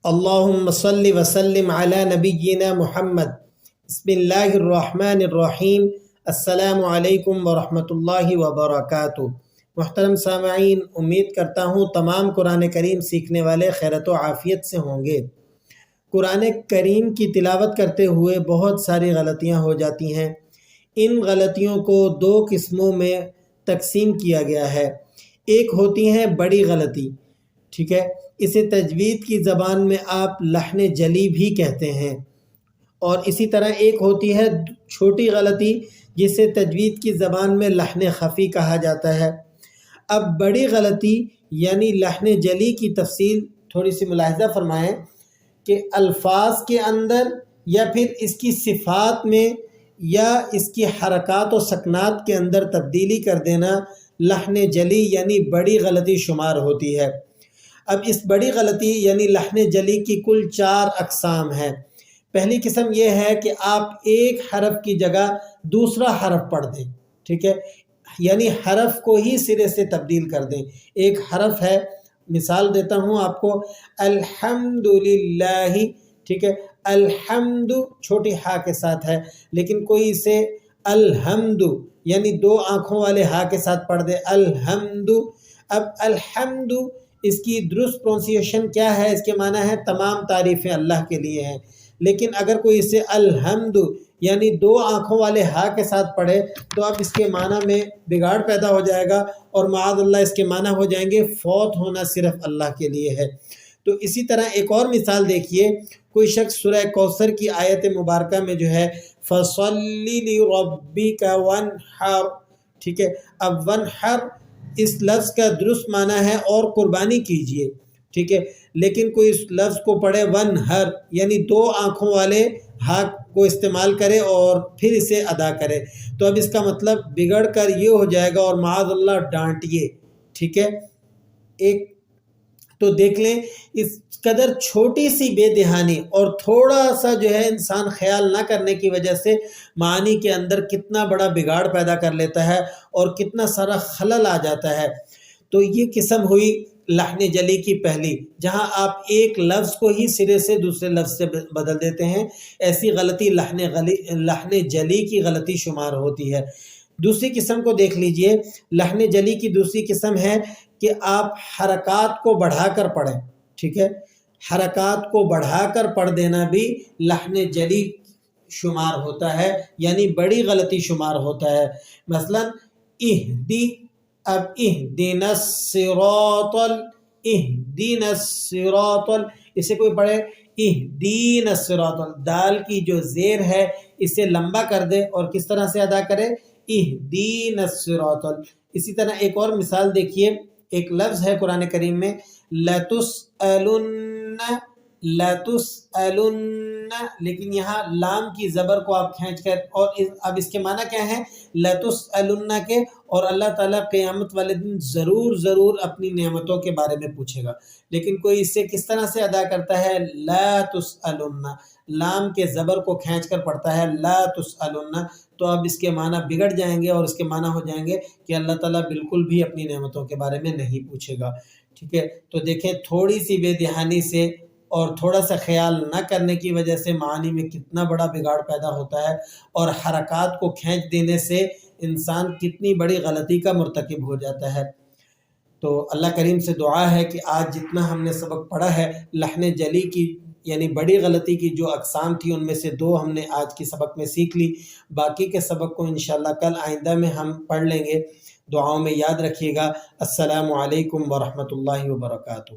اللہم صلی وسلم علی نبینا محمد۔ بسم اللہ الرحمن الرحیم۔ السلام علیکم ورحمۃ اللہ وبرکاتہ۔ محترم سامعین، امید کرتا ہوں تمام قرآن کریم سیکھنے والے خیرت و عافیت سے ہوں گے۔ قرآن کریم کی تلاوت کرتے ہوئے بہت ساری غلطیاں ہو جاتی ہیں۔ ان غلطیوں کو دو قسموں میں تقسیم کیا گیا ہے۔ ایک ہوتی ہے بڑی غلطی، ٹھیک ہے، اسے تجوید کی زبان میں آپ لحن جلی بھی کہتے ہیں، اور اسی طرح ایک ہوتی ہے چھوٹی غلطی جسے تجوید کی زبان میں لحن خفی کہا جاتا ہے۔ اب بڑی غلطی یعنی لحن جلی کی تفصیل تھوڑی سی ملاحظہ فرمائیں کہ الفاظ کے اندر یا پھر اس کی صفات میں یا اس کی حرکات و سکنات کے اندر تبدیلی کر دینا لحن جلی یعنی بڑی غلطی شمار ہوتی ہے۔ اب اس بڑی غلطی یعنی لحن جلی کی کل 4 اقسام ہیں۔ پہلی قسم یہ ہے کہ آپ ایک حرف کی جگہ دوسرا حرف پڑھ دیں، ٹھیک ہے، یعنی حرف کو ہی سرے سے تبدیل کر دیں۔ ایک حرف ہے، مثال دیتا ہوں آپ کو، الحمدللہ، ٹھیک ہے، الحمد چھوٹی ہا کے ساتھ ہے، لیکن کوئی اسے الحمد یعنی 2 آنکھوں والے ہا کے ساتھ پڑھ دے، الحمد۔ اب الحمد اس کی درست پرونسیشن کیا ہے؟ اس کے معنی ہے تمام تعریفیں اللہ کے لیے ہیں، لیکن اگر کوئی اسے الحمد یعنی 2 آنکھوں والے ہا کے ساتھ پڑھے تو اب اس کے معنی میں بگاڑ پیدا ہو جائے گا، اور معاذ اللہ اس کے معنی ہو جائیں گے فوت ہونا صرف اللہ کے لیے ہے۔ تو اسی طرح ایک اور مثال دیکھیے، کوئی شخص سورہ کوثر کی آیت مبارکہ میں جو ہے فَصَلِّ لِرَبِّكَ وَانْحَرْ، ٹھیک ہے، اب وَانْحَرْ اس لفظ کا درست معنی ہے اور قربانی کیجئے، ٹھیک ہے، لیکن کوئی اس لفظ کو پڑھے وَانْحَرْ یعنی 2 آنکھوں والے ہا کو استعمال کرے اور پھر اسے ادا کرے، تو اب اس کا مطلب بگڑ کر یہ ہو جائے گا، اور معاذ اللہ ڈانٹیے، ٹھیک ہے۔ ایک تو دیکھ لیں اس قدر چھوٹی سی بے دہانی اور تھوڑا سا جو ہے انسان خیال نہ کرنے کی وجہ سے معانی کے اندر کتنا بڑا بگاڑ پیدا کر لیتا ہے اور کتنا سارا خلل آ جاتا ہے۔ تو یہ قسم ہوئی لحن جلی کی پہلی، جہاں آپ ایک لفظ کو ہی سرے سے دوسرے لفظ سے بدل دیتے ہیں، ایسی غلطی لحن جلی کی غلطی شمار ہوتی ہے۔ دوسری قسم کو دیکھ لیجئے، لحن جلی کی دوسری قسم ہے کہ آپ حرکات کو بڑھا کر پڑھیں، ٹھیک ہے، حرکات کو بڑھا کر پڑھ دینا بھی لحن جلی شمار ہوتا ہے، یعنی بڑی غلطی شمار ہوتا ہے۔ مثلا اہدی، اب اہدینا الصراط، اہدینا الصراط، اسے کوئی پڑھے اہدینا الصراط، دال کی جو زیر ہے اسے لمبا کر دے اور کس طرح سے ادا کرے، اہدینا الصراط۔ اسی طرح ایک اور مثال دیکھیے، ایک لفظ ہے قرآن کریم میں لَتُسْأَلُنَّ، لَتُسْأَلُنَّ، لیکن یہاں لام کی زبر کو آپ کھینچ کر، اور اب اس کے معنی کیا ہے لَتُسْأَلُنَّ کے، اور اللہ تعالیٰ قیامت والے دن ضرور اپنی نعمتوں کے بارے میں پوچھے گا، لیکن کوئی اسے کس طرح سے ادا کرتا ہے، لَا تُسْأَلُنَّ، لام کے زبر کو کھینچ کر پڑھتا ہے لَا تُسْأَلُنَّ، تو اب اس کے معنی بگڑ جائیں گے، اور اس کے معنی ہو جائیں گے کہ اللہ تعالیٰ بالکل بھی اپنی نعمتوں کے بارے میں نہیں پوچھے گا، ٹھیک ہے۔ تو دیکھیں تھوڑی سی بے دہانی سے اور تھوڑا سا خیال نہ کرنے کی وجہ سے معانی میں کتنا بڑا بگاڑ پیدا ہوتا ہے، اور حرکات کو کھینچ دینے سے انسان کتنی بڑی غلطی کا مرتکب ہو جاتا ہے۔ تو اللہ کریم سے دعا ہے کہ آج جتنا ہم نے سبق پڑھا ہے لحن جلی کی یعنی بڑی غلطی کی جو اقسام تھی ان میں سے 2 ہم نے آج کی سبق میں سیکھ لی، باقی کے سبق کو انشاءاللہ کل آئندہ میں ہم پڑھ لیں گے۔ دعاؤں میں یاد رکھیے گا۔ السلام علیکم ورحمۃ اللہ وبرکاتہ۔